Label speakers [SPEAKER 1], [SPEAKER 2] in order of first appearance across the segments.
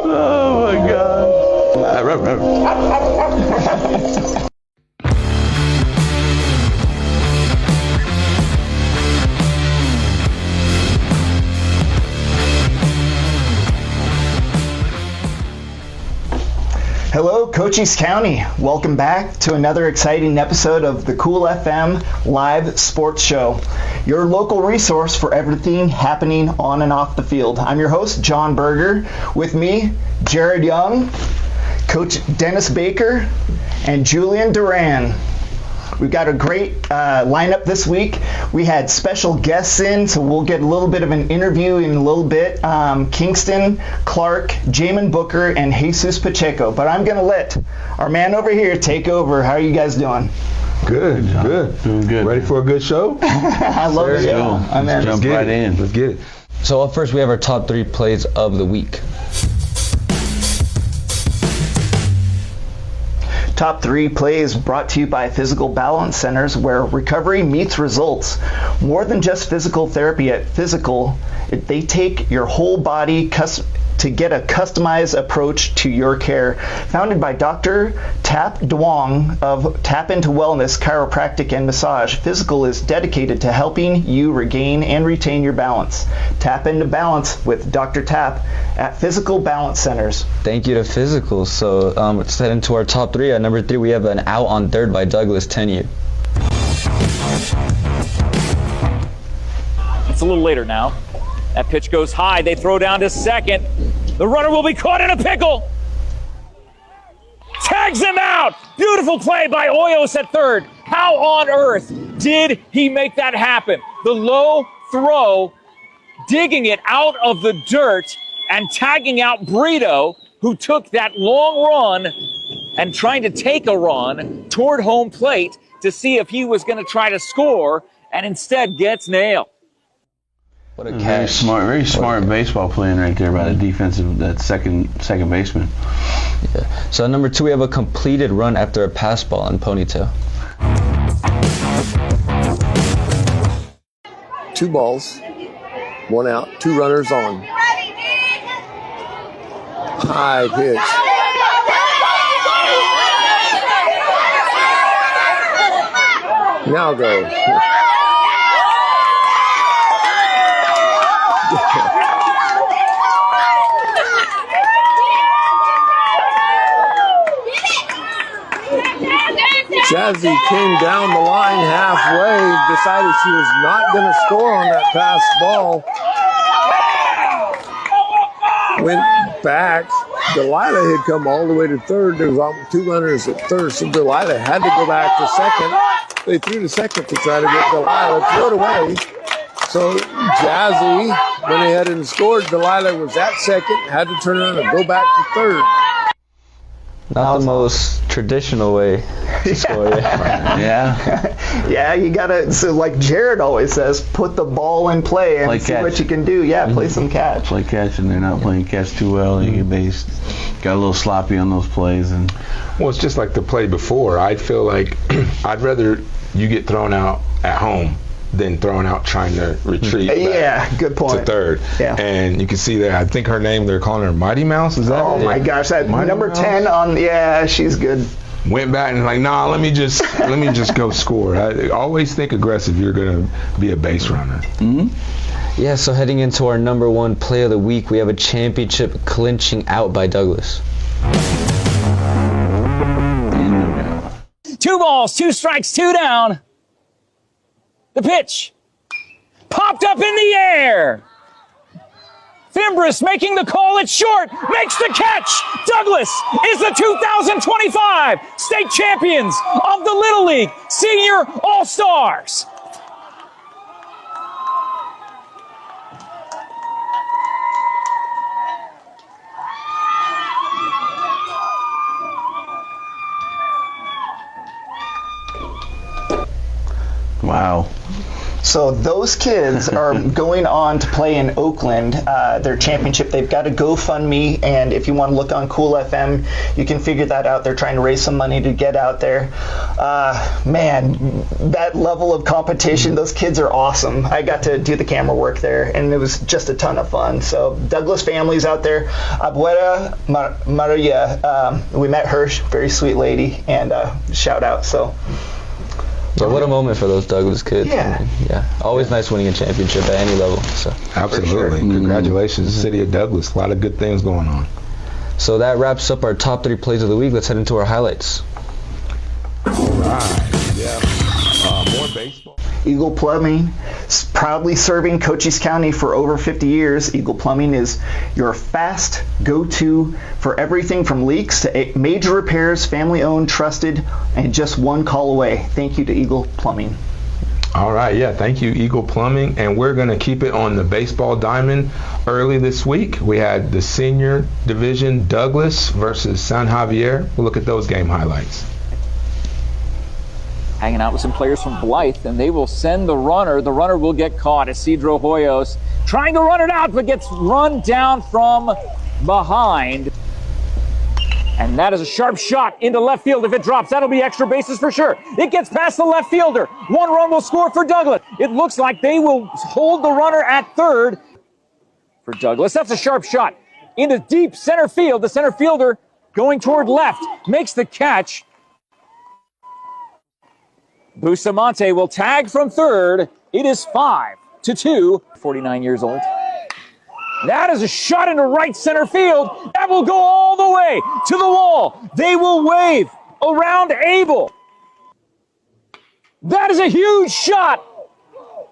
[SPEAKER 1] Oh my God.
[SPEAKER 2] Hello, Cochise County. Welcome back to another exciting episode of the Cool FM Live Sports Show, your local resource for everything happening on and off the field. I'm your host, Jon Berger. With me, Jared Young, Coach Dennis Baker, and Julian Duran. We've got a great lineup this week. We had special guests in, so we'll get a little bit of an interview in a little bit. Kingston, Clark, Jamin Booker, and Jesus Pacheko. But I'm going to let our man over here take over. How are you guys doing?
[SPEAKER 1] Good, good.
[SPEAKER 3] Doing good.
[SPEAKER 1] Ready for a good show?
[SPEAKER 2] I love the show.
[SPEAKER 3] Let's jump right in.
[SPEAKER 1] Let's get it.
[SPEAKER 4] So up first, we have our top 3 plays of the week.
[SPEAKER 2] Top 3 plays brought to you by Physical Balance Centers, where recovery meets results. More than just physical therapy at Physical, they take your whole body to get a customized approach to your care. Founded by Dr. Tap Duong of Tap Into Wellness, Chiropractic, and Massage, Physical is dedicated to helping you regain and retain your balance. Tap into balance with Dr. Tap at Physical Balance Centers.
[SPEAKER 4] Thank you to Physical. So let's head into our top 3. At number 3, we have an out on third by Douglas Tenue.
[SPEAKER 5] It's a little later now. That pitch goes high. They throw down to second. The runner will be caught in a pickle. Tags him out. Beautiful play by Hoyos at third. How on earth did he make that happen? The low throw, digging it out of the dirt and tagging out Brito, who took that long run and trying to take a run toward home plate to see if he was going to try to score, and instead gets nailed.
[SPEAKER 4] What a
[SPEAKER 3] Very
[SPEAKER 4] catch.
[SPEAKER 3] smart baseball playing right there by the defensive, that second baseman.
[SPEAKER 4] Yeah. So at number 2, we have a completed run after a pass ball on Ponytial.
[SPEAKER 6] 2 balls, 1 out, 2 runners on. High pitch. Now go. Jazzy came down the line halfway, decided she was not going to score on that pass ball. Went back. Delilah had come all the way to third. There was 2 runners at third, so Delilah had to go back to second. They threw to second to try to get Delilah, threw it away. So Jazzy went ahead and scored. Delilah was at second, had to turn around and go back to third.
[SPEAKER 4] Not the most traditional way to score.
[SPEAKER 3] Yeah.
[SPEAKER 2] Yeah, you gotta, so like Jared always says, put the ball in play and
[SPEAKER 3] Play
[SPEAKER 2] see
[SPEAKER 3] catch.
[SPEAKER 2] what you can do. Yeah, play some catch.
[SPEAKER 3] Play catch, and they're not playing catch too well. You get based. Got a little sloppy on those plays. And
[SPEAKER 1] Well, it's just like the play before. I feel like I'd rather you get thrown out at home than thrown out trying to retreat
[SPEAKER 2] Yeah, good
[SPEAKER 1] to
[SPEAKER 2] point.
[SPEAKER 1] third.
[SPEAKER 2] Yeah.
[SPEAKER 1] And you can see that. I think her name, they're calling her Mighty Mouse. Is that
[SPEAKER 2] Oh
[SPEAKER 1] it?
[SPEAKER 2] my gosh, that
[SPEAKER 1] Mighty
[SPEAKER 2] number
[SPEAKER 1] Mouse?
[SPEAKER 2] 10 on, yeah, she's good.
[SPEAKER 1] Went back and like, nah, let me just go score. I always think aggressive. You're gonna be a base runner.
[SPEAKER 4] Yeah, so heading into our number 1 play of the week, we have a championship clinching out by Douglas.
[SPEAKER 5] 2 balls, 2 strikes, 2 down. The pitch popped up in the air. Fimbris making the call. It's short. Makes the catch. Douglas is the 2025 state champions of the Little League Senior All-Stars.
[SPEAKER 3] wow.
[SPEAKER 2] So those kids are going on to play in Oakland, their championship. They've got a GoFundMe, and if you want to look on Cool FM, you can figure that out. They're trying to raise some money to get out there. Man, that level of competition, those kids are awesome. I got to do the camera work there, and it was just a ton of fun. So Douglas families out there, Abuela Maria, we met her, very sweet lady, and shout out. So.
[SPEAKER 4] Yeah, what a moment for those Douglas kids.
[SPEAKER 2] Yeah.
[SPEAKER 4] I mean, yeah. Always nice winning a championship at any level. So.
[SPEAKER 1] Absolutely. Congratulations, City of Douglas. A lot of good things going on.
[SPEAKER 4] So that wraps up our top 3 plays of the week. Let's head into our highlights.
[SPEAKER 1] All right. Yeah. More baseball.
[SPEAKER 2] Eagle Plumbing, proudly serving Cochise County for over 50 years. Eagle Plumbing is your fast go-to for everything from leaks to major repairs, family-owned, trusted, and just one call away. Thank you to Eagle Plumbing.
[SPEAKER 1] All right, yeah, thank you, Eagle Plumbing. And we're going to keep it on the baseball diamond. Early this week, we had the senior division, Douglas versus San Javier. We'll look at those game highlights.
[SPEAKER 5] Hanging out with some players from Blythe, and they will send the runner. The runner will get caught. Isidro Hoyos trying to run it out, but gets run down from behind. And that is a sharp shot into left field. If it drops, that'll be extra bases for sure. It gets past the left fielder. 1 run will score for Douglas. It looks like they will hold the runner at third for Douglas. That's a sharp shot into deep center field. The center fielder going toward left makes the catch. Bustamante will tag from third. It is 5-2. 49 years old. That is a shot into right center field. That will go all the way to the wall. They will wave around Abel. That is a huge shot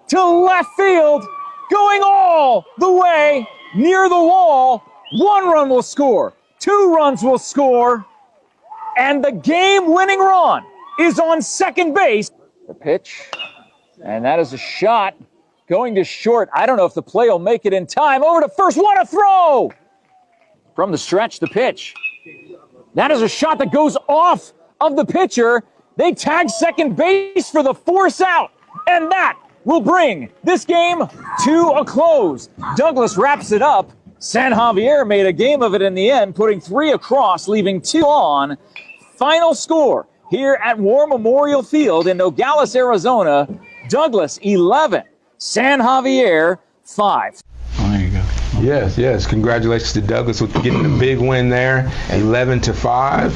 [SPEAKER 5] to left field, going all the way near the wall. 1 run will score. 2 runs will score. And the game-winning run is on second base. The pitch, and that is a shot going to short. I don't know if the play will make it in time. Over to first. What a throw! From the stretch, the pitch. That is a shot that goes off of the pitcher. They tag second base for the force out, and that will bring this game to a close. Douglas wraps it up. San Javier made a game of it in the end, putting 3 across, leaving 2 on. Final score here at War Memorial Field in Nogales, Arizona. Douglas 11, San Javier 5.
[SPEAKER 3] Oh, there you go.
[SPEAKER 1] Yes. Congratulations to Douglas with getting a big win there, 11-5.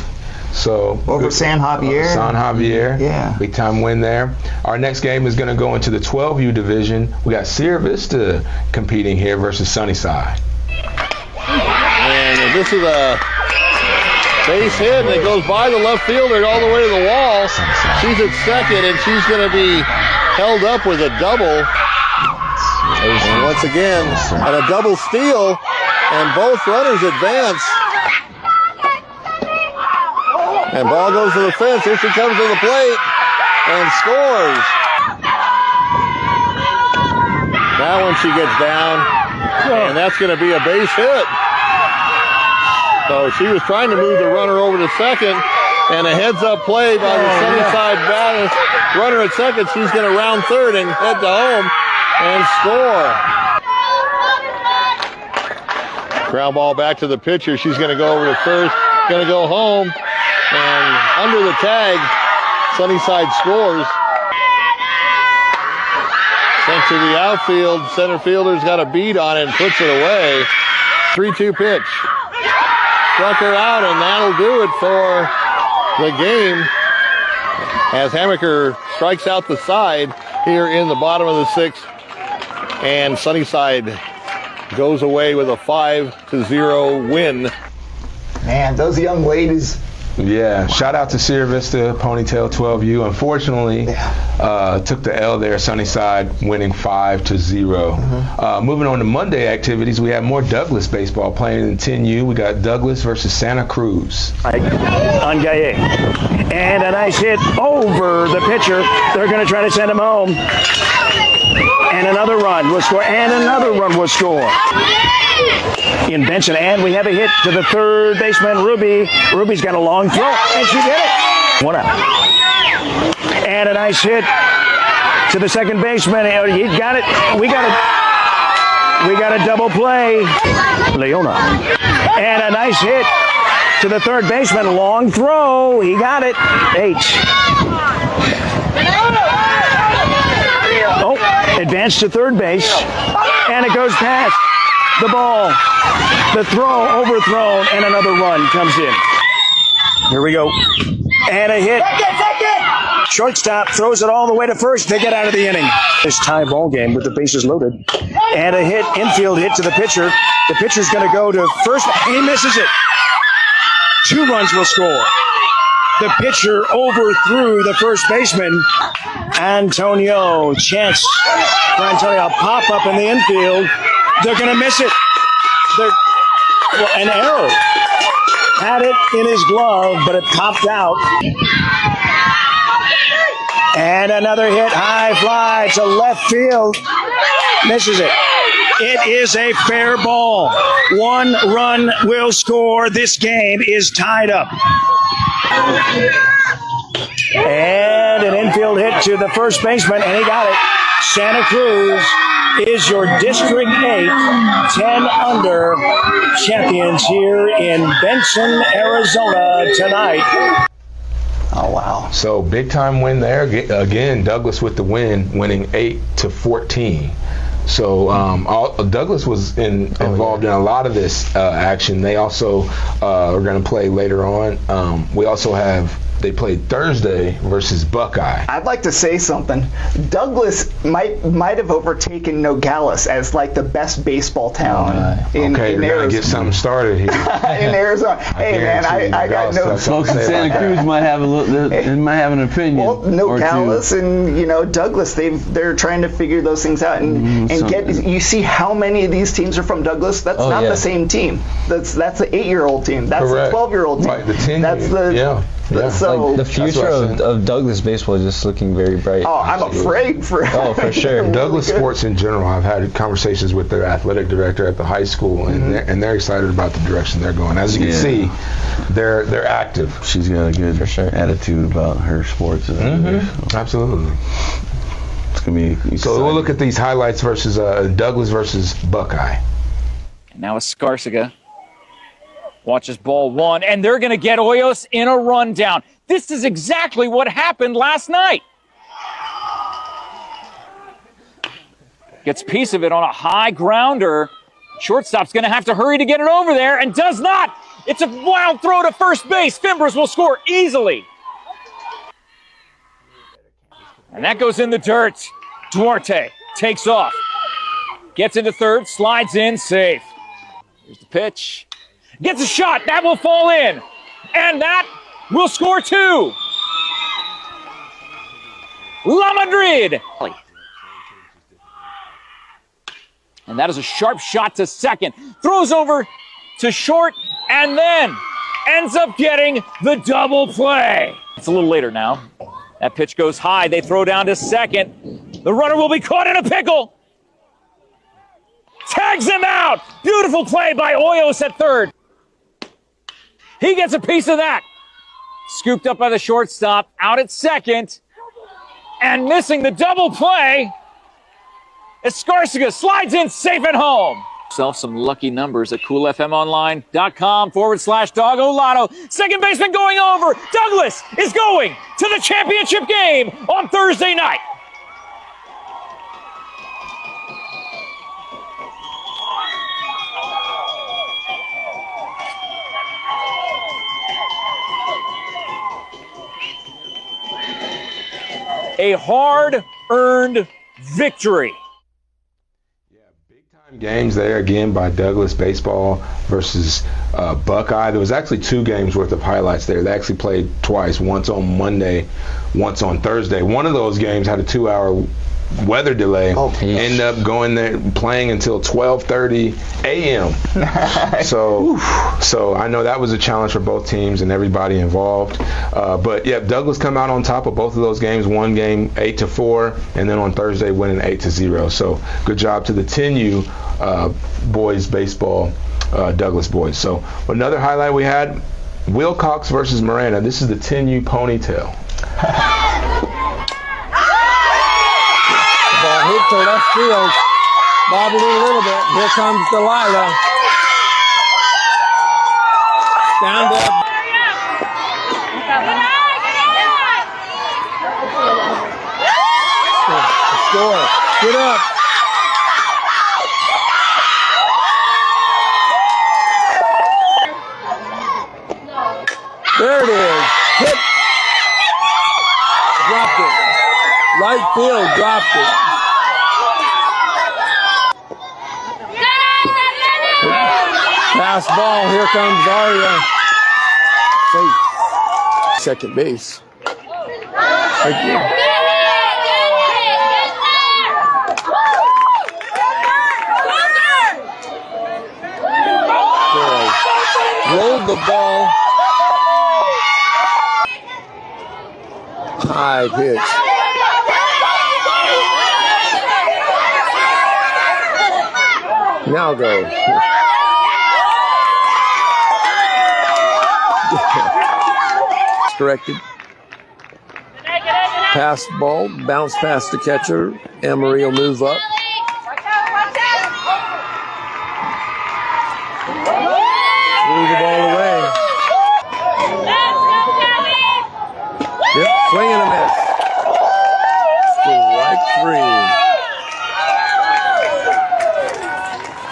[SPEAKER 1] So
[SPEAKER 2] Over San Javier.
[SPEAKER 1] San Javier.
[SPEAKER 2] Yeah.
[SPEAKER 1] Big time win there. Our next game is going to go into the 12U division. We got Sierra Vista competing here versus Sunnyside.
[SPEAKER 6] And this is a base hit, and it goes by the left fielder all the way to the wall. She's at second, and she's going to be held up with a double. And once again, and a double steal, and both runners advance. And ball goes to the fence. Here she comes to the plate and scores. That one she gets down, and that's going to be a base hit. So she was trying to move the runner over to second, and a heads-up play by the Sunnyside batter. Runner at second, she's going to round third and head to home and score. Ground ball back to the pitcher. She's going to go over to first, going to go home, and under the tag, Sunnyside scores. Sent to the outfield. Center fielder's got a beat on it and puts it away. 3-2 pitch. Struck her out, and that'll do it for the game as Hammaker strikes out the side here in the bottom of the 6th, and Sunnyside goes away with a 5-0 win.
[SPEAKER 2] Man, those young ladies.
[SPEAKER 1] Yeah, shout out to Sierra Vista, Ponytail 12U. Unfortunately, took the L there, Sunnyside winning 5-0. Moving on to Monday activities, we have more Douglas baseball playing in 10U. We got Douglas versus Santa Cruz.
[SPEAKER 7] On Gaye. And a nice hit over the pitcher. They're going to try to send him home. And another run will score. And another run will score. In Benson, and we have a hit to the third baseman, Ruby. Ruby's got a long throw, and she hit it. 1 out. And a nice hit to the second baseman. He got it. We got a double play. Leona. And a nice hit to the third baseman. Long throw. He got it. H. Oh, advanced to third base. And it goes past the ball. The throw overthrown, and another run comes in. Here we go. And a hit. Shortstop throws it all the way to first to get out of the inning. This tie ball game with the bases loaded. And a hit, infield hit to the pitcher. The pitcher's going to go to first, and he misses it. 2 runs will score. The pitcher overthrew the first baseman. Antonio, chance for Antonio, pop up in the infield. They're going to miss it. An error. Had it in his glove, but it popped out. And another hit, high fly to left field. Misses it. It is a fair ball. 1 run will score. This game is tied up. And an infield hit to the first baseman, and he got it. Santa Cruz is your District 8 10 under champions here in Benson, Arizona tonight.
[SPEAKER 2] Oh, wow.
[SPEAKER 1] So big time win there. Again, Douglas with the win, winning 8-14. So Douglas was involved in a lot of this action. They also are going to play later on. We also have. They played Thursday versus Buckeye.
[SPEAKER 2] I'd like to say something. Douglas might have overtaken Nogales as like the best baseball town in
[SPEAKER 1] we're
[SPEAKER 2] Arizona.
[SPEAKER 1] gonna get something started here.
[SPEAKER 2] In Arizona. Hey man, I got no.
[SPEAKER 3] Folks in Santa Cruz might have an opinion.
[SPEAKER 2] Well, Nogales and Douglas, they're trying to figure those things out and get. You see how many of these teams are from Douglas? That's not the same team. That's the 8-year-old team. That's
[SPEAKER 1] Correct.
[SPEAKER 2] the 12-year-old team.
[SPEAKER 1] Right, the 10.
[SPEAKER 2] That's the
[SPEAKER 1] yeah.
[SPEAKER 2] So
[SPEAKER 4] like the future of Douglas baseball is just looking very bright.
[SPEAKER 2] Oh, I'm afraid for.
[SPEAKER 4] Oh, for sure.
[SPEAKER 1] Douglas sports in general. I've had conversations with their athletic director at the high school, and they're excited about the direction they're going. As you can see, they're active.
[SPEAKER 3] She's got a good attitude about her sports.
[SPEAKER 1] Absolutely.
[SPEAKER 3] It's gonna be exciting.
[SPEAKER 1] So we'll look at these highlights versus Douglas versus Buckeye.
[SPEAKER 5] Now Escarcega watches ball 1, and they're going to get Hoyos in a rundown. This is exactly what happened last night. Gets a piece of it on a high grounder. Shortstop's going to have to hurry to get it over there, and does not. It's a wild throw to first base. Fimbres will score easily. And that goes in the dirt. Duarte takes off. Gets into third, slides in, safe. Here's the pitch. Gets a shot. That will fall in. And that will score 2. La Madrid. And that is a sharp shot to second. Throws over to short and then ends up getting the double play. It's a little later now. That pitch goes high. They throw down to second. The runner will be caught in a pickle. Tags him out. Beautiful play by Hoyos at third. He gets a piece of that. Scooped up by the shortstop, out at second, and missing the double play. Escarcega slides in safe at home. Self some lucky numbers at coolfmonline.com/Doggo Lotto. Second baseman going over. Douglas is going to the championship game on Thursday night. A hard-earned victory.
[SPEAKER 1] Yeah, big-time games there again by Douglas baseball versus Buckeye. There was actually 2 games worth of highlights there. They actually played twice, once on Monday, once on Thursday. One of those games had a 2-hour weather delay. Ended up going there playing until 12:30 a.m. So I know that was a challenge for both teams and everybody involved. But yeah, Douglas come out on top of both of those games. One game 8-4, and then on Thursday winning 8-0. So good job to the 10U boys baseball, Douglas boys. So another highlight we had, Wilcox versus Miranda. This is the 10U Ponytail.
[SPEAKER 6] to left field. Bobbling a little bit. Here comes Delilah. Stand up. Score. Get up. There it is. Hit. Dropped it. Right field dropped it. Pass ball. Here comes Aria. Safe. Second base. Thank you. Rolled the ball. High pitch. Now go. Corrected. Pass ball, bounce past the catcher. Emery will move up. Threw the ball away. Yep, swing and a miss. Strike three.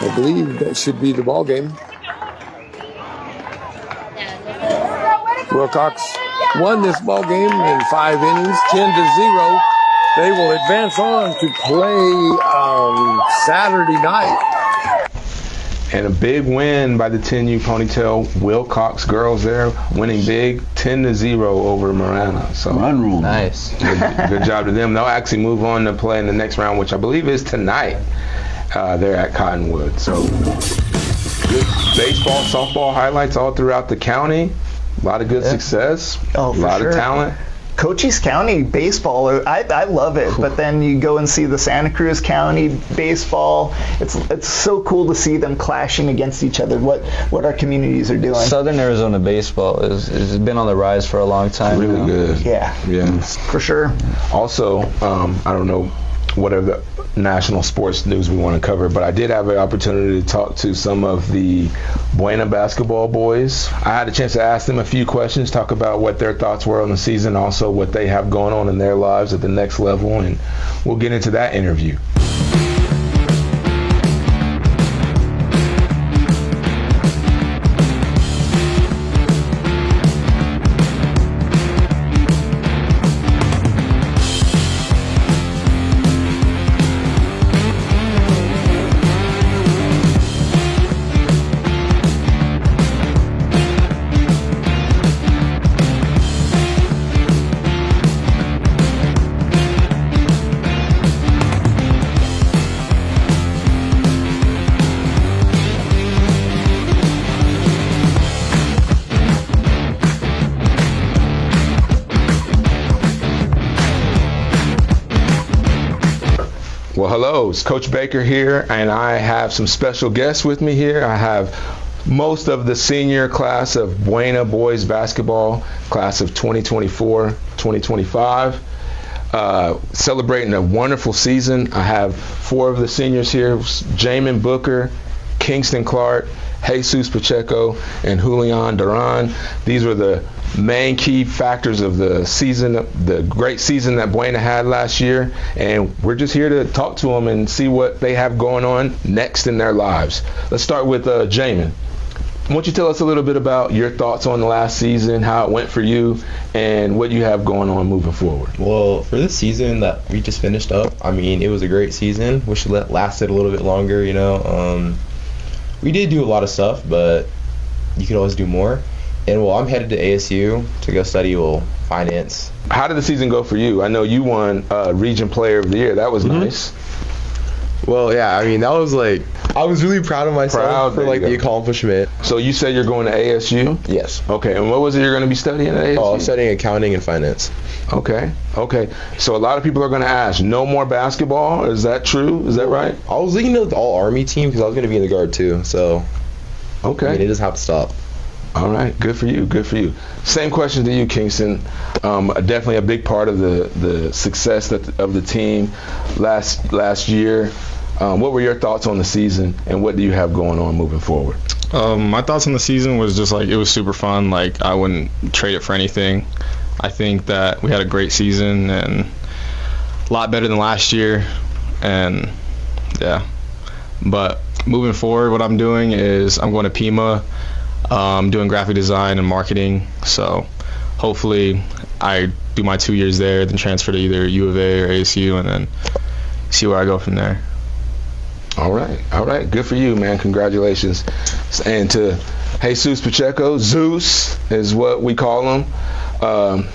[SPEAKER 6] I believe that should be the ball game. Wilcox won this ball game in 5 innings, 10-0. They will advance on to play Saturday night.
[SPEAKER 1] And a big win by the 10U Ponytail Wilcox girls there, winning big 10-0 over Marana. So
[SPEAKER 3] Run rule.
[SPEAKER 4] Nice.
[SPEAKER 1] good job to them. They'll actually move on to play in the next round, which I believe is tonight. They're at Cottonwood. So good baseball, softball highlights all throughout the county. A lot of good success.
[SPEAKER 2] Oh,
[SPEAKER 1] a
[SPEAKER 2] for
[SPEAKER 1] lot
[SPEAKER 2] sure.
[SPEAKER 1] of talent.
[SPEAKER 2] Cochise County baseball, I love it, but then you go and see the Santa Cruz County baseball. It's so cool to see them clashing against each other. What our communities are doing.
[SPEAKER 4] Southern Arizona baseball has been on the rise for a long time.
[SPEAKER 1] Really
[SPEAKER 4] now.
[SPEAKER 1] good.
[SPEAKER 2] Yeah,
[SPEAKER 1] Yeah.
[SPEAKER 2] for sure.
[SPEAKER 1] Also, I don't know what are the national sports news we want to cover, but I did have an opportunity to talk to some of the Buena basketball boys. I had a chance to ask them a few questions, talk about what their thoughts were on the season, also what they have going on in their lives at the next level, and we'll get into that interview. Well, hello, it's Coach Baker here, and I have some special guests with me here. I have most of the senior class of Buena boys basketball, class of 2024-2025, celebrating a wonderful season. I have 4 of the seniors here, Jamin Booker, Kingston Clark, Jesus Pacheko, and Julian Duran. These were the main key factors of the season, the great season that Buena had last year, and we're just here to talk to them and see what they have going on next in their lives. Let's start with Jamin. Why don't you tell us a little bit about your thoughts on the last season, how it went for you, and what you have going on moving forward?
[SPEAKER 8] Well, for this season that we just finished up, I mean, it was a great season. Wish it lasted a little bit longer, you know. We did do a lot of stuff, but you could always do more. And well, I'm headed to ASU to go study finance.
[SPEAKER 1] How did the season go for you? I know you won Region Player of the Year. That was nice.
[SPEAKER 8] Well, yeah, I mean, that was I was really proud of myself for the accomplishment.
[SPEAKER 1] So you said you're going to ASU?
[SPEAKER 8] Yes.
[SPEAKER 1] Okay, and what was it you're going to be studying at ASU?
[SPEAKER 8] Oh, I'm studying accounting and finance.
[SPEAKER 1] Okay. So a lot of people are going to ask, no more basketball? Is that true? Is that right?
[SPEAKER 8] I was looking at the all-Army team because I was going to be in the guard too, so
[SPEAKER 1] Okay.
[SPEAKER 8] I mean, it doesn't have to stop.
[SPEAKER 1] All right, good for you, good for you. Same question to you, Kingston. Definitely a big part of the success of the team last year. What were your thoughts on the season, and what do you have going on moving forward?
[SPEAKER 9] My thoughts on the season was just like it was super fun. Like I wouldn't trade it for anything. I think that we had a great season and a lot better than last year, and yeah. But moving forward, what I'm doing is I'm going to Pima. Doing graphic design and marketing, so hopefully I do my 2 years there, then transfer to either U of A or ASU, and then see where I go from there.
[SPEAKER 1] All right, good for you, man. Congratulations. And to Jesus Pacheko, Zeus is what we call him.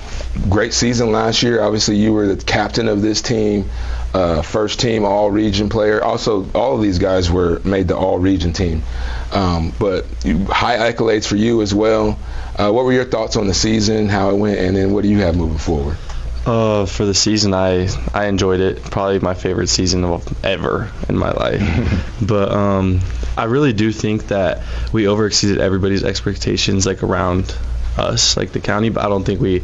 [SPEAKER 1] Great season last year. Obviously, you were the captain of this team, first team all-region player. Also, all of these guys were made the all-region team. But high accolades for you as well. What were your thoughts on the season, how it went, and then what do you have moving forward?
[SPEAKER 10] For the season, I enjoyed it. Probably my favorite season ever in my life. But I really do think that we overexceeded everybody's expectations, like around us, like the county. But I don't think we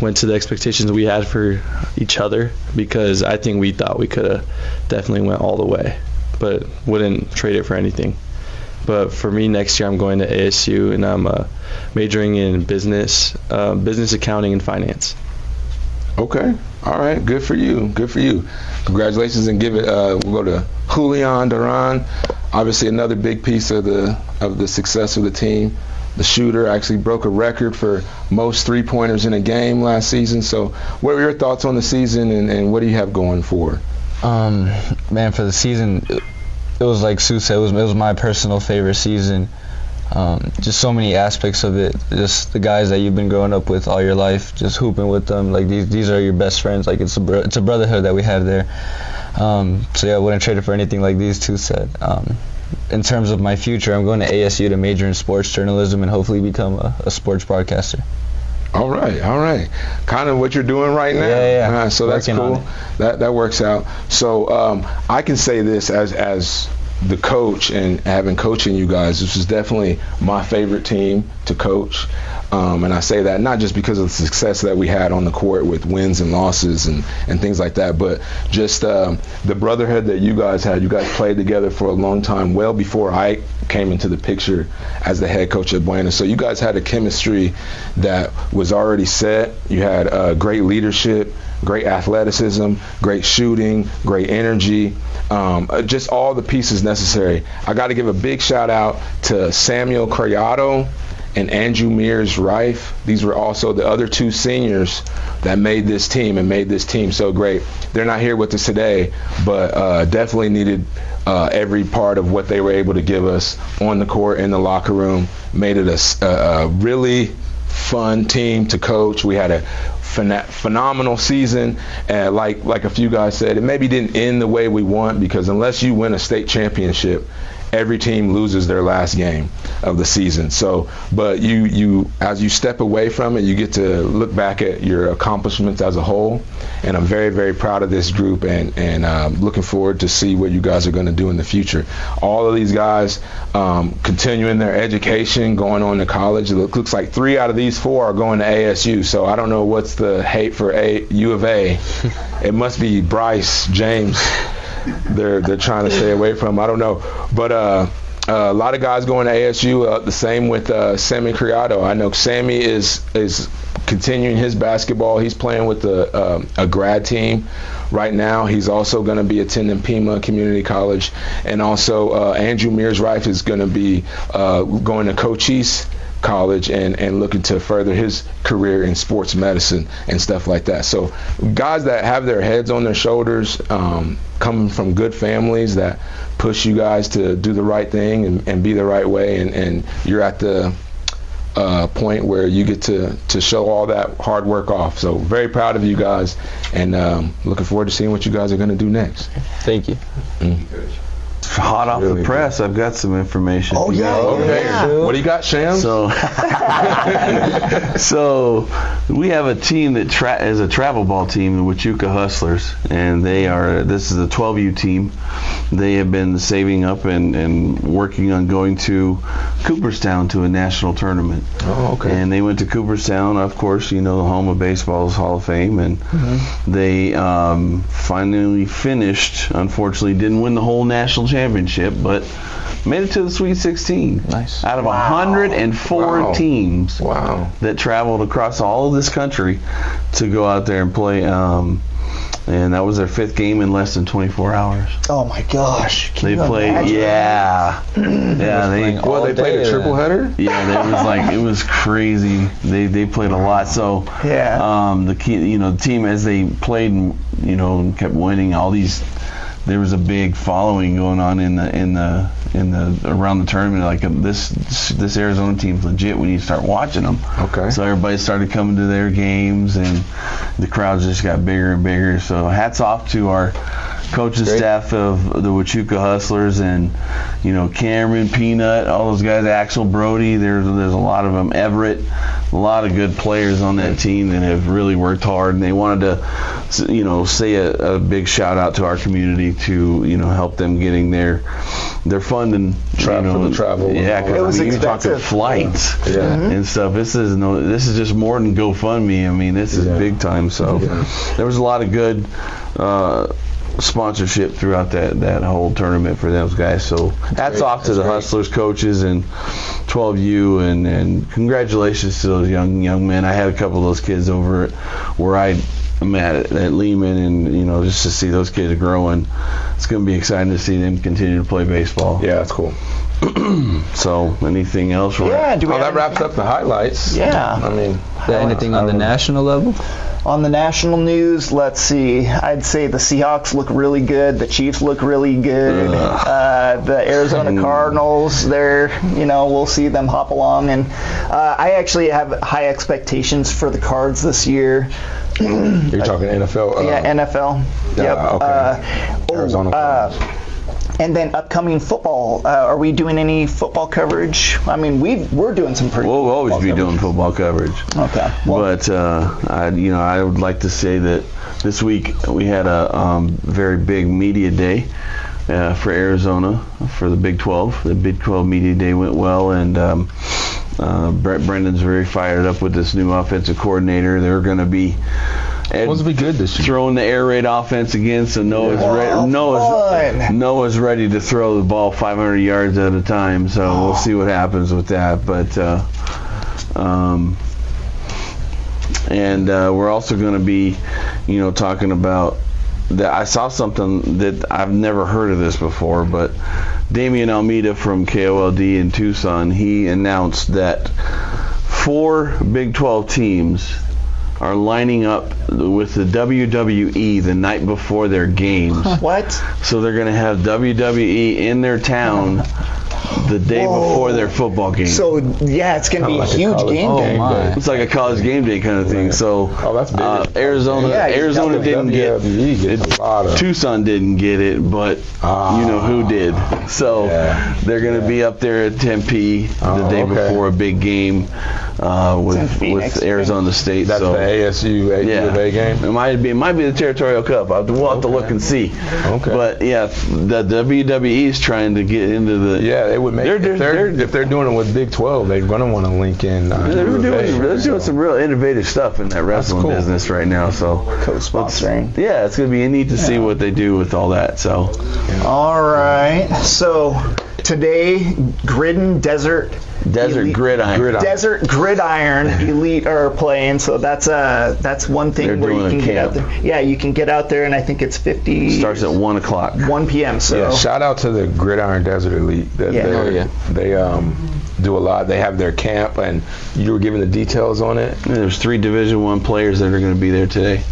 [SPEAKER 10] went to the expectations we had for each other, because I think we thought we could have definitely went all the way, but wouldn't trade it for anything. But for me, next year I'm going to ASU, and I'm majoring in business accounting and finance.
[SPEAKER 1] Okay, all right, good for you, good for you. Congratulations, and give it. We'll go to Julian Duran. Obviously, another big piece of the success of the team. The shooter actually broke a record for most three-pointers in a game last season. So, what were your thoughts on the season, and what do you have going forward?
[SPEAKER 4] Man, for the season, it was like Sue said, it was my personal favorite season. Just so many aspects of it. Just the guys that you've been growing up with all your life, just hooping with them. Like these are your best friends. Like it's a brotherhood that we have there. So yeah, I wouldn't trade it for anything, like these two said. In terms of my future, I'm going to ASU to major in sports journalism and hopefully become a sports broadcaster.
[SPEAKER 1] All right. Kind of what you're doing right now.
[SPEAKER 4] Yeah.
[SPEAKER 1] So that's cool. That works out. So I can say this as the coach, and having coaching you guys, this was definitely my favorite team to coach. And I say that not just because of the success that we had on the court with wins and losses and things like that, but just the brotherhood that you guys had. You guys played together for a long time, well before I came into the picture as the head coach at Buena. So you guys had a chemistry that was already set. You had great leadership, great athleticism, great shooting, great energy, just all the pieces necessary. I got to give a big shout out to Samuel Criado and Andrew Mears Rife. These were also the other two seniors that made this team so great. They're not here with us today, but definitely needed every part of what they were able to give us on the court, in the locker room. Made it a really fun team to coach. We had a phenomenal season, and like a few guys said, it maybe didn't end the way we want, because unless you win a state championship, every team loses their last game of the season. So, but you as you step away from it, you get to look back at your accomplishments as a whole. And I'm very, very proud of this group, and looking forward to see what you guys are going to do in the future. All of these guys continuing their education, going on to college. It looks like 3 out of these 4 are going to ASU. So I don't know what's the hate for U of A. It must be Bryce, James. They're trying to stay away from. I don't know, but a lot of guys going to ASU. The same with Sammy Criado. I know Sammy is continuing his basketball. He's playing with a grad team right now. He's also going to be attending Pima Community College, and also Andrew Mears Rife is going to be going to Cochise College and looking to further his career in sports medicine and stuff like that. So guys that have their heads on their shoulders, coming from good families that push you guys to do the right thing and be the right way, and you're at the point where you get to show all that hard work off. So very proud of you guys, and looking forward to seeing what you guys are going to do next.
[SPEAKER 4] Thank you.
[SPEAKER 3] hot off the press. I've got some information.
[SPEAKER 2] Oh, yeah.
[SPEAKER 1] Okay.
[SPEAKER 2] Yeah.
[SPEAKER 1] What do you got, Shams?
[SPEAKER 3] So, so we have a team that is a travel ball team, the Huachuca Hustlers, and this is a 12U team. They have been saving up and working on going to Cooperstown to a national tournament.
[SPEAKER 1] Oh, okay.
[SPEAKER 3] And they went to Cooperstown, of course, the home of baseball's Hall of Fame, and they finally finished. Unfortunately, didn't win the whole national championship, but made it to the Sweet 16.
[SPEAKER 4] Nice.
[SPEAKER 3] Out of 104 teams
[SPEAKER 1] Wow.
[SPEAKER 3] that traveled across all of this country to go out there and play. And that was their 5th game in less than 24 hours.
[SPEAKER 2] Oh my gosh. Can
[SPEAKER 3] They
[SPEAKER 2] you
[SPEAKER 3] played,
[SPEAKER 2] imagine?
[SPEAKER 3] yeah. They
[SPEAKER 1] played a triple header?
[SPEAKER 3] Yeah, it was crazy. They played a lot. So
[SPEAKER 2] Yeah.
[SPEAKER 3] the key, the team as they played and kept winning all these. There was a big following going on in the around the tournament. Like this Arizona team's legit. We need to start watching them.
[SPEAKER 1] Okay.
[SPEAKER 3] So everybody started coming to their games, and the crowds just got bigger and bigger. So hats off to our coaching staff of the Huachuca Hustlers, and Cameron, Peanut, all those guys, Axel, Brody. There's a lot of them. Everett, a lot of good players on that team that have really worked hard, and they wanted to say a big shout out to our community to help them getting their funding.
[SPEAKER 1] For the travel.
[SPEAKER 3] Yeah, 'cause,
[SPEAKER 2] It was
[SPEAKER 3] you're talking
[SPEAKER 2] expensive.
[SPEAKER 3] flights
[SPEAKER 1] Yeah.
[SPEAKER 3] and stuff. This is just more than GoFundMe. I mean, this is big time. So there was a lot of good sponsorship throughout that whole tournament for those guys. So hats off to the Hustlers coaches and 12U, and congratulations to those young men. I had a couple of those kids over where I'm at Lehman, and just to see those kids growing, it's going to be exciting to see them continue to play baseball.
[SPEAKER 1] Yeah, that's cool.
[SPEAKER 3] So anything else?
[SPEAKER 2] Yeah. Do we
[SPEAKER 1] That
[SPEAKER 2] have
[SPEAKER 1] wraps up the highlights.
[SPEAKER 2] Yeah.
[SPEAKER 1] I mean,
[SPEAKER 4] Anything on the national level?
[SPEAKER 2] On the national news, let's see. I'd say the Seahawks look really good. The Chiefs look really good. The Arizona Cardinals, we'll see them hop along. And I actually have high expectations for the Cards this year.
[SPEAKER 1] you're talking NFL.
[SPEAKER 2] Yeah, NFL. Yep.
[SPEAKER 1] Okay. Arizona Cardinals.
[SPEAKER 2] And then upcoming football. Are we doing any football coverage? I mean, we're doing some pretty.
[SPEAKER 3] We'll always be doing football coverage.
[SPEAKER 2] Okay. Well,
[SPEAKER 3] But I would like to say that this week we had a very big media day for Arizona for the Big 12. The Big 12 media day went well, and Brett Brendan's very fired up with this new offensive coordinator. They're going to be
[SPEAKER 1] supposed to be good this year.
[SPEAKER 3] throwing the air raid offense again, so Noah's ready to throw the ball 500 yards at a time. So we'll see what happens with that. But and we're also going to be, talking about that. I saw something that I've never heard of this before, but Damian Almeida from KOLD in Tucson, he announced that 4 Big 12 teams are lining up with the WWE the night before their games.
[SPEAKER 2] what?
[SPEAKER 3] So they're going to have WWE in their town the day before their football game.
[SPEAKER 2] So yeah, it's going to be a huge game day.
[SPEAKER 3] It's like a college game day kind of thing. So
[SPEAKER 1] that's big.
[SPEAKER 3] Arizona didn't get it. Tucson didn't get it, but you know who did. So they're going to be up there at Tempe the day before a big game with Arizona State.
[SPEAKER 1] That's the ASU U of A game?
[SPEAKER 3] It might be the Territorial Cup. We'll have to look and see.
[SPEAKER 1] Okay.
[SPEAKER 3] But yeah, the WWE is trying to get into the.
[SPEAKER 1] Yeah, they would make. If they're doing it with Big 12, they're going to want to link in.
[SPEAKER 3] They're doing some real innovative stuff in that wrestling business right now. So
[SPEAKER 2] co-sponsoring.
[SPEAKER 3] Yeah, it's going to be neat to see what they do with all that. So.
[SPEAKER 2] All right. So today, Desert Gridiron Elite are playing, so that's one thing where you can get out there. Yeah, you can get out there, and I think it's 50.
[SPEAKER 3] Starts at 1 o'clock.
[SPEAKER 2] 1 p.m. So
[SPEAKER 1] yeah, shout out to the Gridiron Desert Elite. They do a lot. They have their camp, and you were giving the details on it.
[SPEAKER 3] And there's 3 Division I players that are going to be there today,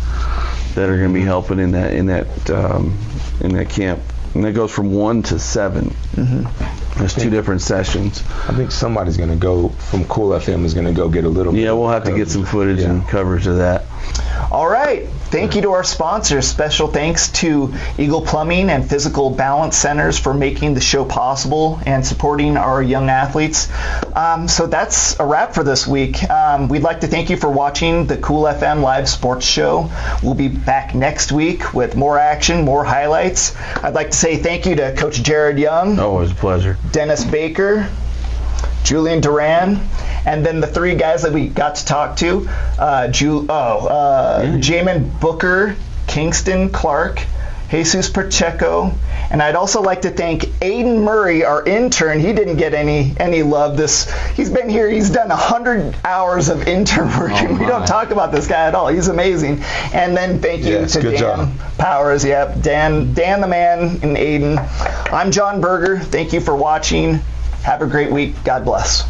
[SPEAKER 3] that are going to be helping in that camp, and that goes from 1 to 7. Mm-hmm. There's 2 different sessions.
[SPEAKER 1] I think somebody's going to go from Cool FM is going to go get a little bit.
[SPEAKER 3] Yeah, we'll have to get some footage and coverage of that.
[SPEAKER 2] All right. Thank you to our sponsors. Special thanks to Eagle Plumbing and Physical Balance Centers for making the show possible and supporting our young athletes. So that's a wrap for this week. We'd like to thank you for watching the Cool FM live sports show. We'll be back next week with more action, more highlights. I'd like to say thank you to Coach Jared Young.
[SPEAKER 3] Always a pleasure.
[SPEAKER 2] Dennis Baker, Julian Duran, and then the three guys that we got to talk to, Jamin Booker, Kingston Clark, Jesus Pacheko, and I'd also like to thank Aiden Murray, our intern. He didn't get any love. He's been here. He's done 100 hours of intern work, and we don't talk about this guy at all. He's amazing. And then thank you to Dan Powers. Yep, Dan the man, and Aiden. I'm Jon Berger. Thank you for watching. Have a great week. God bless.